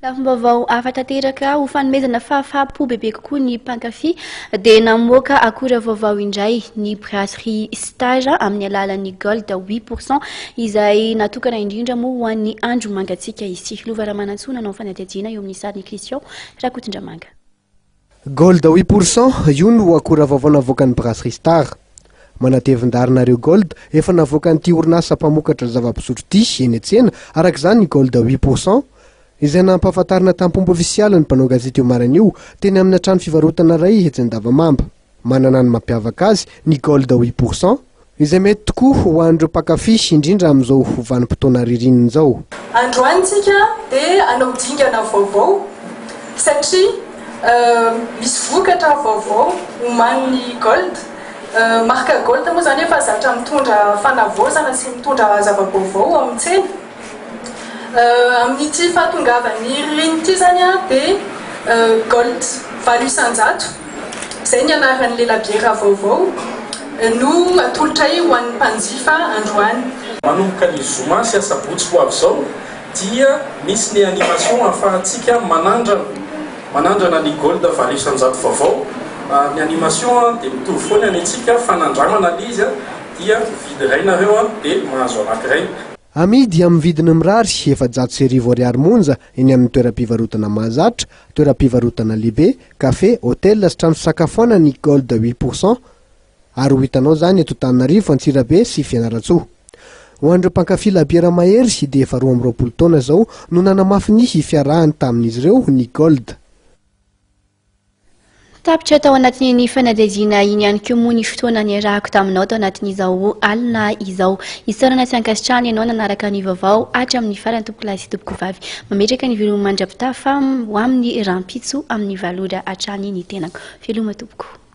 Vaovao afa-tanteraka ho fanomezana fahafaham-po bebe kokoa ny mpankafy dia namoaka akora vaovao indray ny Brasseries Star amin'ny alalan'ny gold 8% izay natokana indrindra moa ho an'ny andro mangatsiaka izy. Fianarantsoa nanao fanadihadiana eo amin'ny sariny Christian Rakotondramanga. Gold 8% io no akora vaovao navoakan'ny Brasseries Star. Manatevin-darinareo gold efa navoakan'ity orinasa mpamokatra zava-pisotro ity eny an-tsena arak'izany ny gold 8%. Izay nampahafantarina tampombo ofisialy ny mpanao gazety eo maran'io teny amin'ny trano fivarotana iray etsy Andavamamba. Manana ny mampiavaka azy ny gold 8% izay mety tokoa ho an'ireo mpankafy indrindra amin'izao vanim-potoana ririnina izao. Androany tsika dia anao dingana vaovao satria misy vokatra vaovao omanin'ny gold. Marka gold moa zany efa zatra mitondra fanavaozana sy mitondra zava-baovao amin'ny tsena. Amin'ity fahatongavany ririnina ity zany dia gold valo isan-jato izay ny anaran'ilay Labiera vaovao no atolotra ho an'ny mpanjifa androany. Manomboka ny zoma sy asabotsy ho avy izao dia misy ny animation ahafahantsika manandrana ny gold valo isan-jato vaovao. Ny animation dia mitovy foana ny antsika fanandramana izy dia vidy iray nareo dia mahazo anankiray. Amidy amin'ny vidiny mirary R700 monja eny amin'ny toeram-pivarotana mahazatra, toeram-pivarotana lehibe, kafe, hôtel sy trano fisakafoana ny gold 8% ary ho hitanao zany eto Antananarivo, Antsirabe sy Fianarantsoa. Ho an'ireo mpankafy Labiera mahery dia efa 12 taona zao no nanamafy ny fiarahany tamin'izy ireo ny gold. Tapitra tao anatin'ny fanadihadiana iny ihany koa moa ny fotoana niarahako taminao tao anatin'izao alina izao. Isaorana sy ankasitrahana ianao nanaraka ny vaovao hatramin'ny farany tompoko lahy sy tompoko vavy. Mametraka ny veloma mandrapitafa ho amin'ny rampitso amin'ny valora hatrany ny tenako. Veloma tompoko.